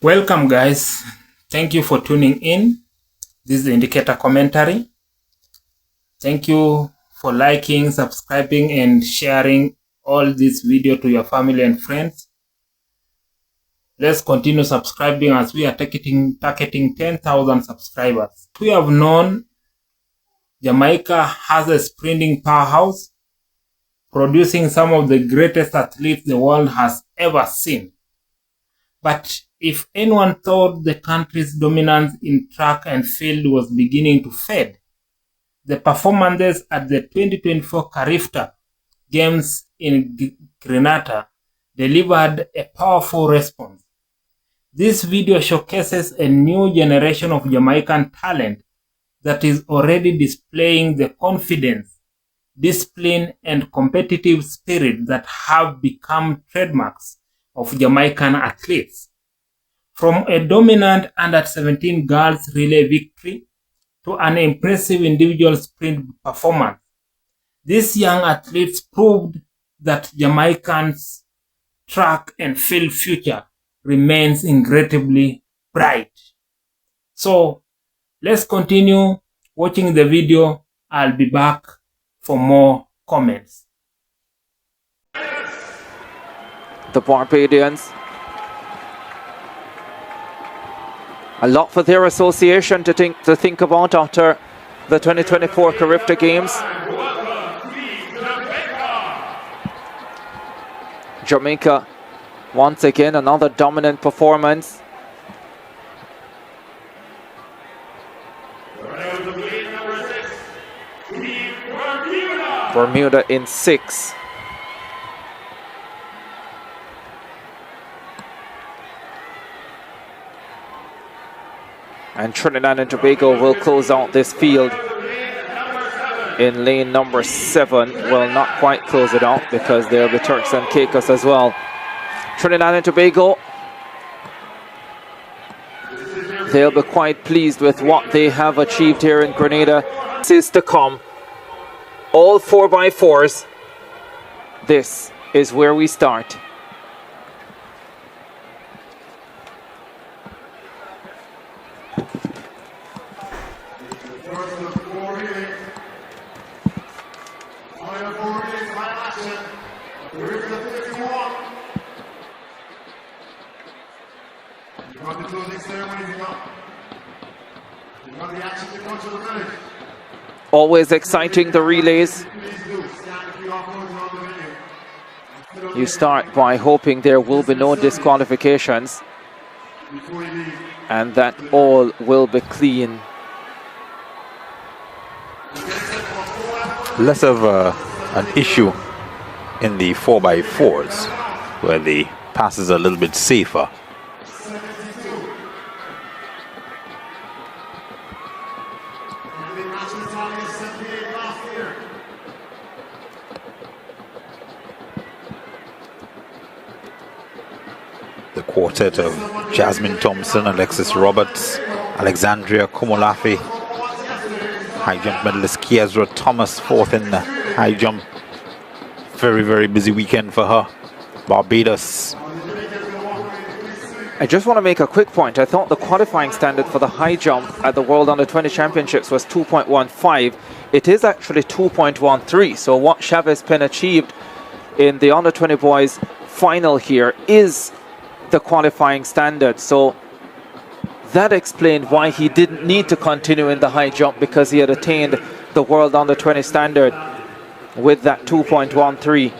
Welcome guys, thank you for tuning in. This is the Indicator Commentary. Thank you for liking, subscribing and sharing all this video to your family and friends. Let's continue subscribing as we are targeting 10,000 subscribers. We have known Jamaica has a sprinting powerhouse, producing some of the greatest athletes the world has ever seen. But if anyone thought the country's dominance in track and field was beginning to fade, the performances at the 2024 Carifta Games in Grenada delivered a powerful response. This video showcases a new generation of Jamaican talent that is already displaying the confidence, discipline, and competitive spirit that have become trademarks of Jamaican athletes. From a dominant under-17 girls relay victory to an impressive individual sprint performance, these young athletes proved that Jamaicans' track and field future remains incredibly bright. So let's continue watching the video. I'll be back for more comments. The Barbadians, a lot for their association to think about after the 2024 Carifta Games. Jamaica, once again, another dominant performance. Bermuda in 6. And Trinidad and Tobago will close out this field in lane number 7. Well, not quite close it out because there'll be Turks and Caicos as well. Trinidad and Tobago, they'll be quite pleased with what they have achieved here in Grenada. This is to come. All 4x4s. This is where we start. Always exciting, the relays. You start by hoping there will be no disqualifications and that all will be clean. Less of an issue in the 4x4s where the pass is a little bit safer. The quartet of Jasmine Thompson, Alexis Roberts, Alexandria Komolafe, high jump medalist Kiezra Thomas, fourth in the high jump. Very, very busy weekend for her. Barbados. I just want to make a quick point. I thought the qualifying standard for the high jump at the World Under-20 Championships was 2.15. It is actually 2.13. So what Chavez Penn achieved in the Under-20 boys final here is the qualifying standard. So that explained why he didn't need to continue in the high jump, because he had attained the World Under-20 standard with that 2.13.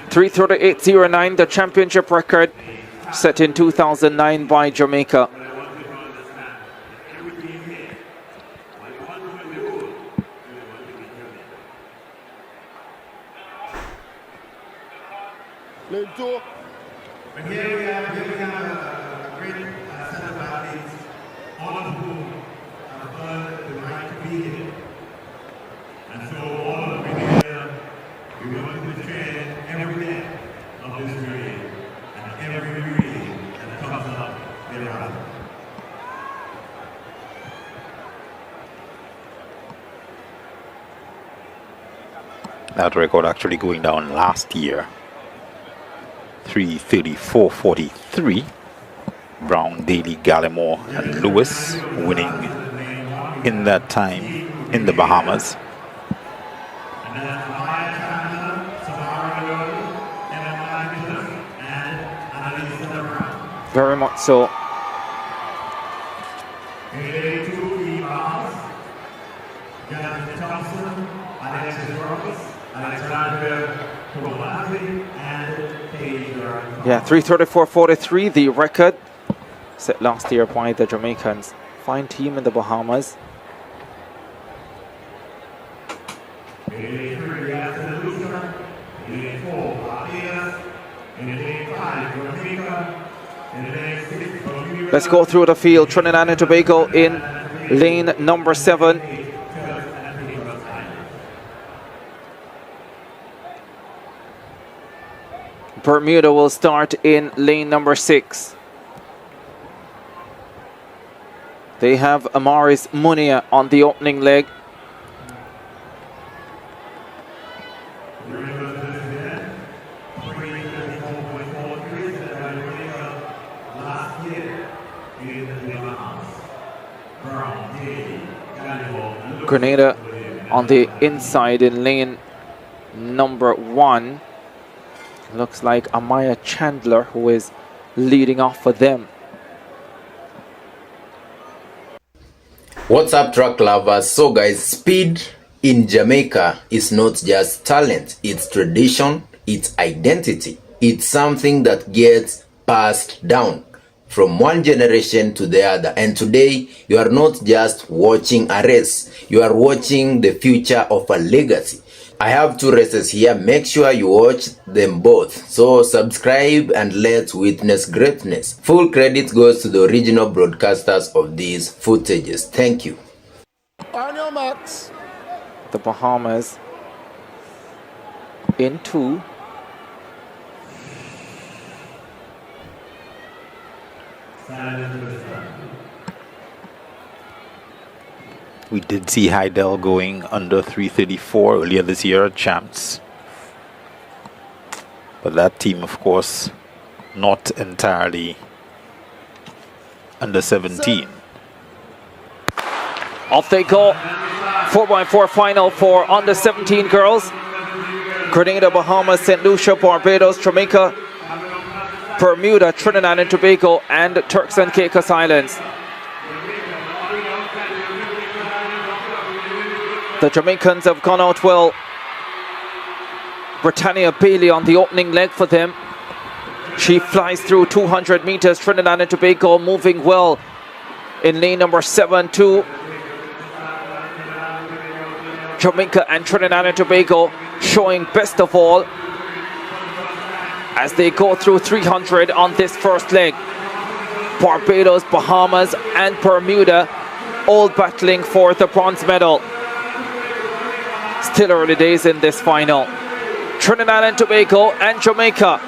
.338.09, the championship record set in 2009 by Jamaica. Lane 2. And here we have a great set of athletes, all of whom have earned the right to be here. And so all of us here, we want to train every day of this journey. That record actually going down last year. 3:34.43. Brown, Daly, Gallimore, and Lewis winning in that time in the Bahamas. Very much so. Yeah, 3:34.43, the record set last year by the Jamaicans. Fine team in the Bahamas. Let's go through the field. Trinidad and Tobago in lane number 7. Bermuda will start in lane number 6. They have Amaris Munia on the opening leg. Grenada on the inside in lane number 1. Looks like Amaya Chandler who is leading off for them. What's up, track lovers? So guys, speed in Jamaica is not just talent, it's tradition, it's identity. It's something that gets passed down from one generation to the other. And today, you are not just watching a race, you are watching the future of a legacy. I have 2 races here. Make sure you watch them both. So subscribe and let's witness greatness. Full credit goes to the original broadcasters of these footages. Thank you. On your marks. The Bahamas in 2. We did see Heidel going under 3:34 earlier this year at Champs. But that team, of course, not entirely under 17. Off they go. 4x4 final for under 17 girls. Grenada, Bahamas, St. Lucia, Barbados, Jamaica, Bermuda, Trinidad and Tobago, and Turks and Caicos Islands. The Jamaicans have gone out well. Britannia Bailey on the opening leg for them. She flies through 200 meters. Trinidad and Tobago moving well in lane number 7 too. Jamaica and Trinidad and Tobago showing best of all as they go through 300 on this first leg. Barbados, Bahamas and Bermuda all battling for the bronze medal. Still early days in this final. Trinidad and Tobago and Jamaica.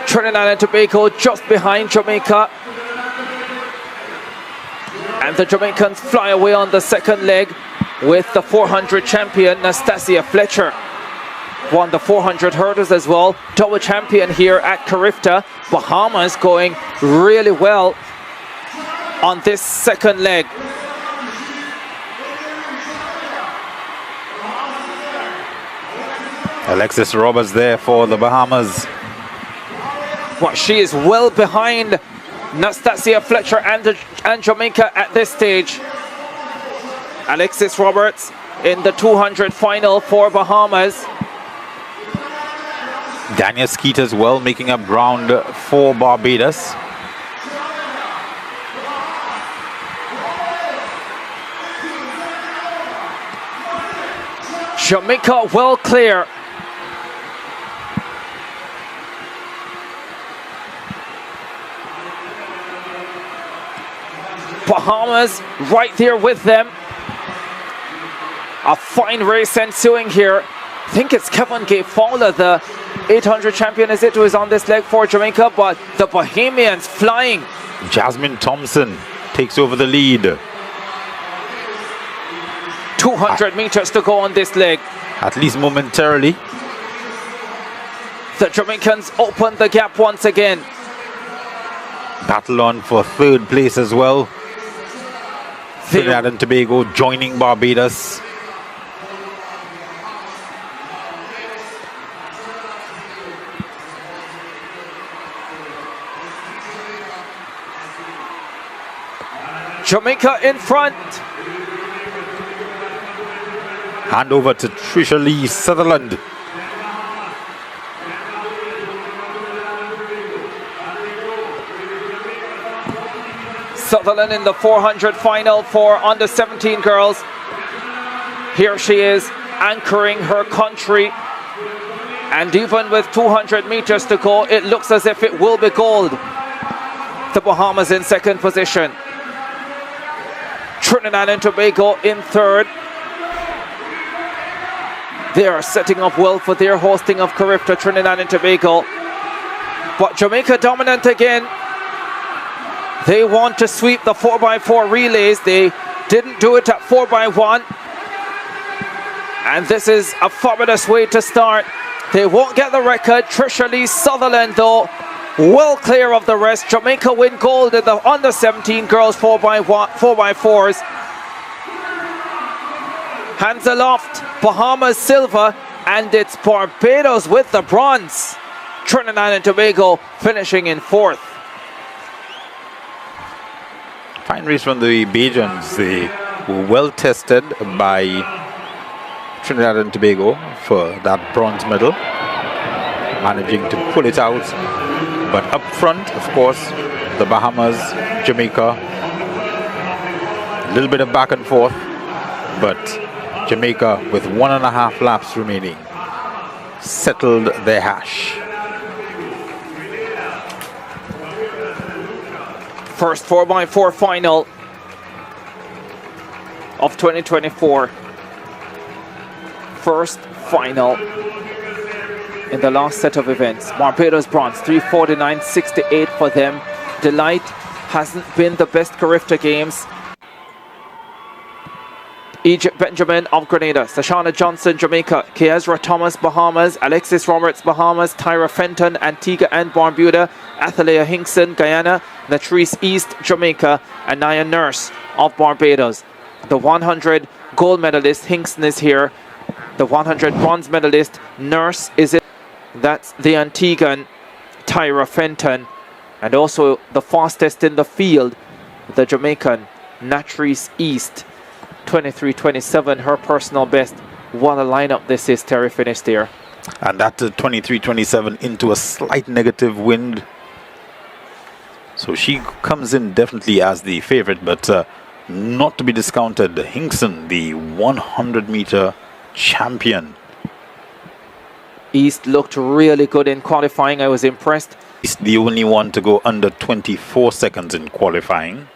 Trinidad and Tobago just behind Jamaica. And the Jamaicans fly away on the second leg with the 400 champion Nastasia Fletcher. Won the 400 hurdles as well. Double champion here at Carifta. Bahamas going really well on this second leg. Alexis Roberts there for the Bahamas. Well, she is well behind Nastasia Fletcher and Jamaica at this stage. Alexis Roberts in the 200 final for Bahamas. Daniel Skeet as well, making up ground for Barbados. Jamaica well clear. Bahamas right there with them. A fine race ensuing here. I think it's Kevin Gay Fowler, the 800 champion, is it, who is on this leg for Jamaica, but the Bahamians flying. Jasmine Thompson takes over the lead. 200 meters to go on this leg. at least momentarily. The Jamaicans open the gap once again. Battle on for third place as well. Trinidad and Tobago joining Barbados. Jamaica in front. Hand over to Trisha Lee Sutherland. Sutherland in the 400 final for under 17 girls. Here she is anchoring her country. And even with 200 meters to go, it looks as if it will be gold. The Bahamas in second position. Trinidad and Tobago in third. They are setting up well for their hosting of Carifta, Trinidad and Tobago. But Jamaica dominant again. They want to sweep the 4x4 relays. They didn't do it at 4x1. And this is a fabulous way to start. They won't get the record. Trisha Lee Sutherland, though, well clear of the rest. Jamaica win gold in the under 17 girls 4x4s. Hands aloft, Bahamas silver, and it's Barbados with the bronze. Trinidad and Tobago finishing in fourth. Fine race from the Bajans. They were well tested by Trinidad and Tobago for that bronze medal, managing to pull it out. But up front, of course, the Bahamas, Jamaica, a little bit of back and forth, but Jamaica, with 1.5 laps remaining, settled their hash. First 4x4 final of 2024. First final in the last set of events. Barbados bronze, 3:49.68 for them. Delight hasn't been the best Carifta Games. Egypt Benjamin of Grenada, Sashana Johnson Jamaica, Kezra Thomas Bahamas, Alexis Roberts Bahamas, Tyra Fenton Antigua and Barbuda, Athalia Hinkson Guyana, Latrice East Jamaica, and Naya Nurse of Barbados. The 100 gold medalist Hinkson is here. The 100 bronze medalist Nurse is it. That's the Antiguan Tyra Fenton, and also the fastest in the field, the Jamaican Latrice East. 23:27, her personal best. What a lineup this is, Terry finished there. And that 23:27 into a slight negative wind. So she comes in definitely as the favorite, but not to be discounted. Hinkson, the 100-meter champion. East looked really good in qualifying. I was impressed. He's the only one to go under 24 seconds in qualifying.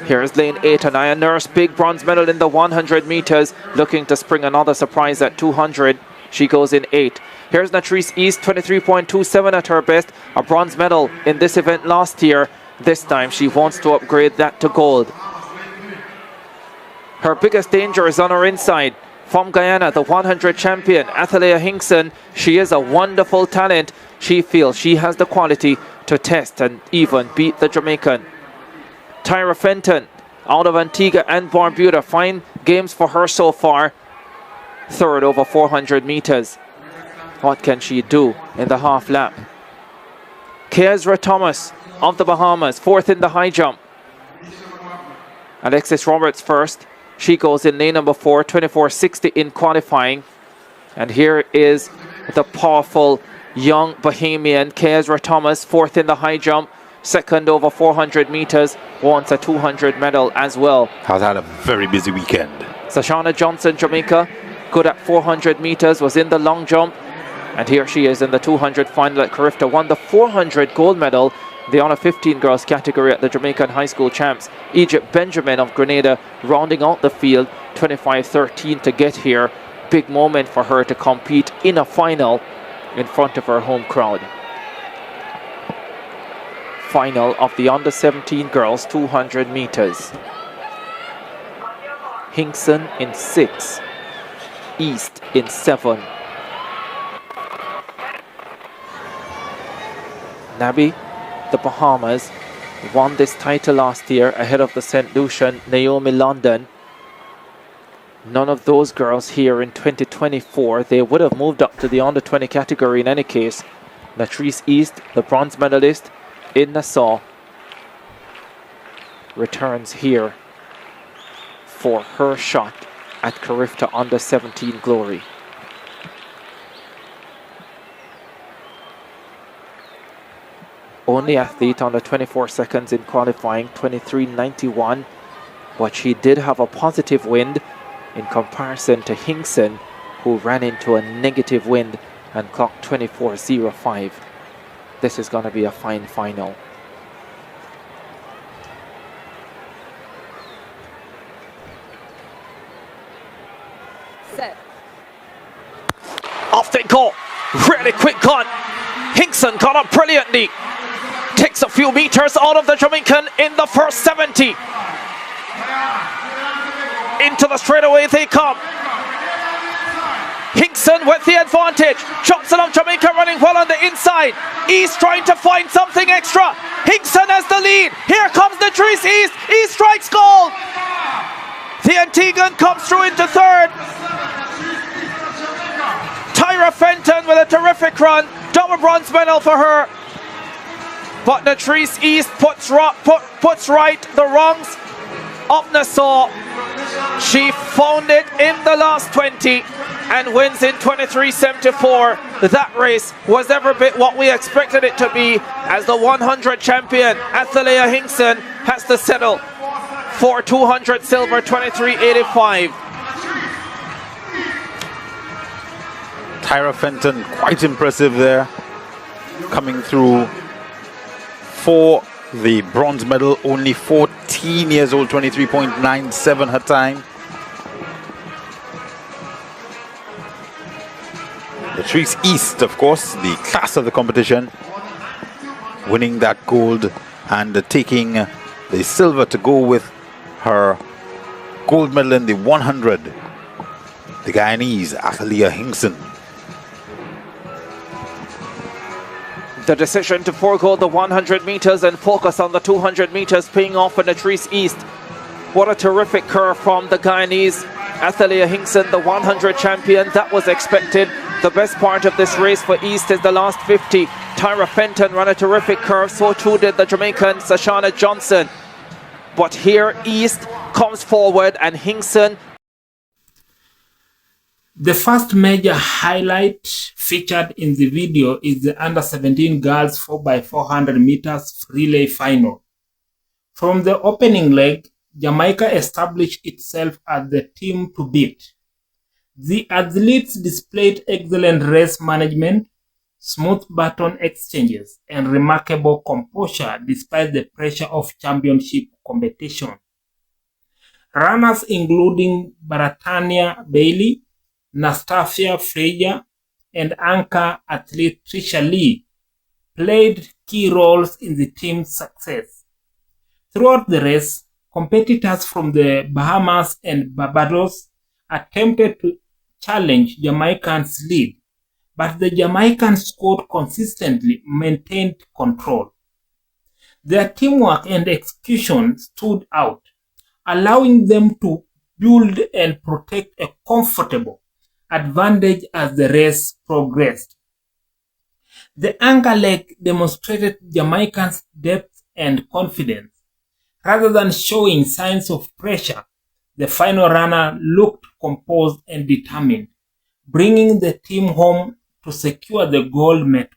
Here's lane 8, Anaya Nurse, big bronze medal in the 100 meters, looking to spring another surprise at 200. She goes in 8. Here's Latrice East, 23.27 at her best, a bronze medal in this event last year. This time she wants to upgrade that to gold. Her biggest danger is on her inside. From Guyana, the 100 champion, Athalia Hinkson. She is a wonderful talent. She feels she has the quality to test and even beat the Jamaican. Tyra Fenton out of Antigua and Barbuda. Fine games for her so far. Third over 400 meters. What can she do in the half lap? Kezra Thomas of the Bahamas, fourth in the high jump. Alexis Roberts first. She goes in lane number 4, 24:60 in qualifying. And here is the powerful young Bahamian Kezra Thomas, fourth in the high jump. Second over 400 meters, wants a 200 medal as well. Has had a very busy weekend. Sashana Johnson, Jamaica, good at 400 meters, was in the long jump. And here she is in the 200 final at Carifta. Won the 400 gold medal, the under 15 girls category at the Jamaican High School Champs. Egypt Benjamin of Grenada rounding out the field, 25:13 to get here. Big moment for her to compete in a final in front of her home crowd. Final of the under 17 girls 200 meters. Hinkson in 6. East in 7. Nabi, the Bahamas, won this title last year ahead of the St. Lucian Naomi London. None of those girls here in 2024. They would have moved up to the under-20 category in any case. Latrice East, the bronze medalist in Nassau, returns here for her shot at Carifta under-17 glory. Only athlete under 24 seconds in qualifying, 23.91, but she did have a positive wind in comparison to Hinkson, who ran into a negative wind and clocked 24.05. This is going to be a fine final. Set. Off they go. Really quick gun. Hinkson got up brilliantly. Takes a few meters out of the Jamaican in the first 70. Into the straightaway they come. Hinkson with the advantage. Johnson of Jamaica running well on the inside. East trying to find something extra. Hinkson has the lead. Here comes the Latrice East. East strikes gold. The Antiguan comes through into third. Tyra Fenton with a terrific run. Double bronze medal for her. But Latrice East puts right the wrongs of Nassau. She found it in the last 20 and wins in 23.74. That race was every bit what we expected it to be, as the 100 champion Athalia Hinkson has to settle for 200 silver, 23.85. Tyra Fenton, quite impressive there, coming through for the bronze medal. Only 14 years old, 23.97 her time. Latrice East, of course, the class of the competition, winning that gold and taking the silver to go with her gold medal in the 100. The Guyanese, Athalia Hinkson. The decision to forego the 100 meters and focus on the 200 meters paying off for Latrice East. What a terrific curve from the Guyanese. Athalia Hinkson, the 100 champion, that was expected. The best part of this race for East is the last 50. Tyra Fenton ran a terrific curve, so too did the Jamaican Sashana Johnson. But here East comes forward and Hinkson. The first major highlight featured in the video is the under-17 girls 4x400 meters relay final. From the opening leg, Jamaica established itself as the team to beat. The athletes displayed excellent race management, smooth baton exchanges, and remarkable composure despite the pressure of championship competition. Runners including Baratania Bailey, Nastasia Frazier, and anchor athlete Trisha Lee played key roles in the team's success. Throughout the race, competitors from the Bahamas and Barbados attempted to challenge Jamaican's lead, but the Jamaicans squad consistently maintained control. Their teamwork and execution stood out, allowing them to build and protect a comfortable advantage as the race progressed. The anchor leg demonstrated Jamaicans' depth and confidence. Rather than showing signs of pressure, the final runner looked composed and determined, bringing the team home to secure the gold medal.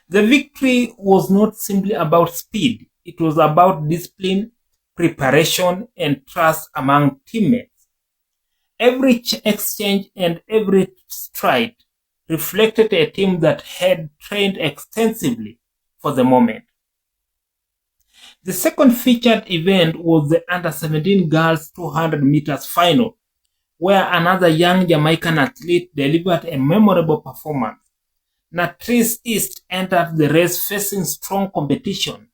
The victory was not simply about speed, it was about discipline, preparation, and trust among teammates. Every exchange and every stride reflected a team that had trained extensively for the moment. The second featured event was the under-17 girls 200 meters final, where another young Jamaican athlete delivered a memorable performance. Latrice East entered the race facing strong competition,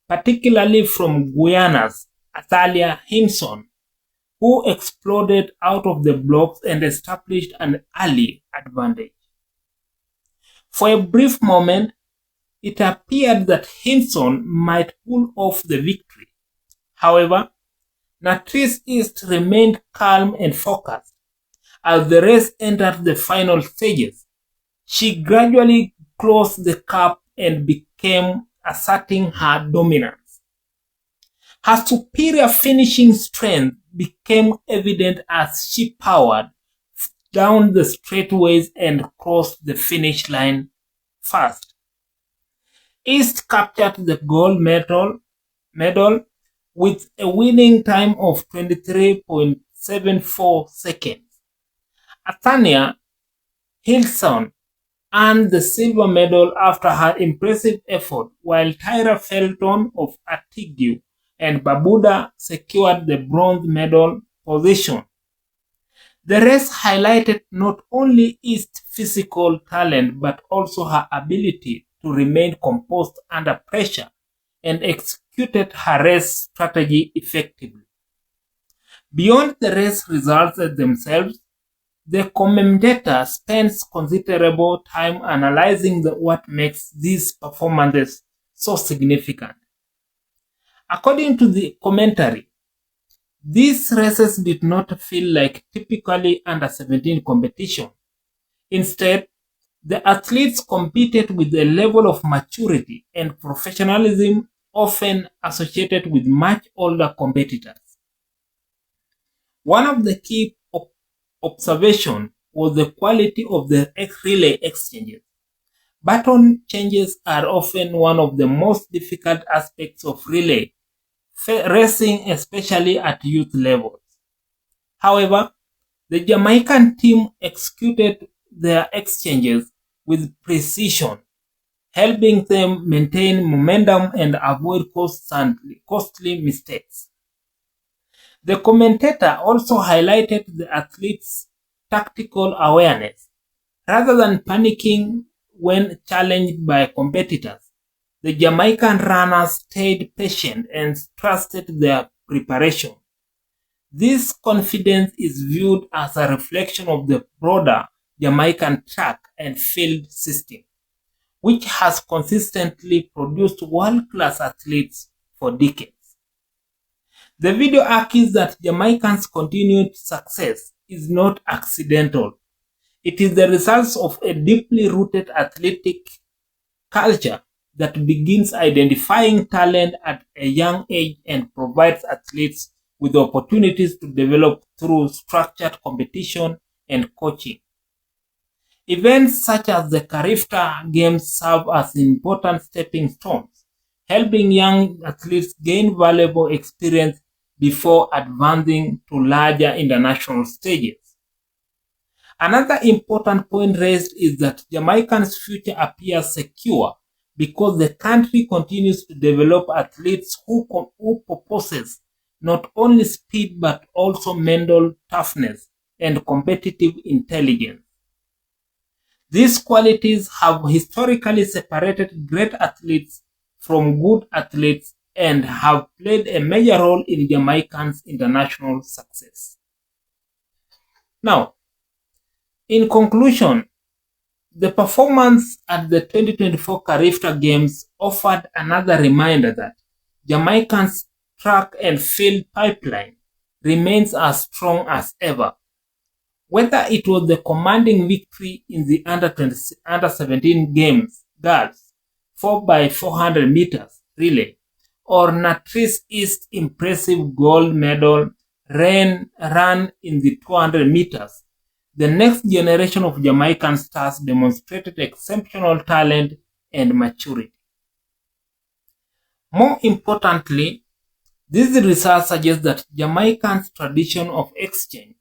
particularly from Guyana's Athalia Hinkson. who exploded out of the blocks and established an early advantage. For a brief moment, it appeared that Hinson might pull off the victory. However, Natrice East remained calm and focused. As the race entered the final stages, she gradually closed the gap and began asserting her dominance. Her superior finishing strength became evident as she powered down the straightaways and crossed the finish line first. East captured the gold medal with a winning time of 23.74 seconds. Athania Hilson earned the silver medal after her impressive effort, while Tyra Felton of Antigua and Barbuda secured the bronze medal position. The race highlighted not only East's physical talent but also her ability to remain composed under pressure and executed her race strategy effectively. Beyond the race results themselves, the commentator spends considerable time analyzing what makes these performances so significant. According to the commentary, these races did not feel like typically under-17 competition. Instead, the athletes competed with a level of maturity and professionalism often associated with much older competitors. One of the key observations was the quality of the relay exchanges. Baton changes are often one of the most difficult aspects of relay racing, especially at youth levels. However, the Jamaican team executed their exchanges with precision, helping them maintain momentum and avoid costly mistakes. The commentator also highlighted the athletes' tactical awareness. Rather than panicking when challenged by competitors, the Jamaican runners stayed patient and trusted their preparation. This confidence is viewed as a reflection of the broader Jamaican track and field system, which has consistently produced world-class athletes for decades. The video argues that Jamaicans' continued success is not accidental. It is the result of a deeply rooted athletic culture that begins identifying talent at a young age and provides athletes with opportunities to develop through structured competition and coaching. Events such as the Carifta Games serve as important stepping stones, helping young athletes gain valuable experience before advancing to larger international stages. Another important point raised is that Jamaica's future appears secure because the country continues to develop athletes who possess not only speed but also mental toughness and competitive intelligence. These qualities have historically separated great athletes from good athletes and have played a major role in Jamaica's international success. Now, in conclusion, the performance at the 2024 Carifta Games offered another reminder that Jamaica's track and field pipeline remains as strong as ever. Whether it was the commanding victory in the under-17 games girls 4x400 meters relay or Natrice East's impressive gold medal run in the 200 meters, the next generation of Jamaican stars demonstrated exceptional talent and maturity. More importantly, these results suggest that Jamaica's tradition of excellence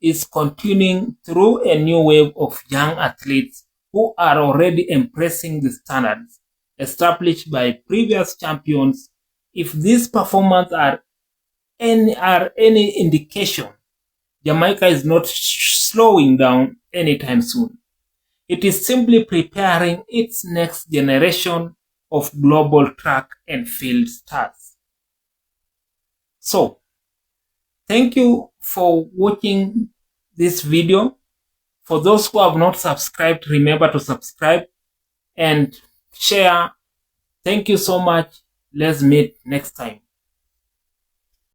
is continuing through a new wave of young athletes who are already impressing the standards established by previous champions. If these performances are any indication, Jamaica is not slowing down anytime soon. It is simply preparing its next generation of global track and field stars. So, Thank you for watching this video. For those who have not subscribed, remember to subscribe and share. Thank you so much. Let's meet next time.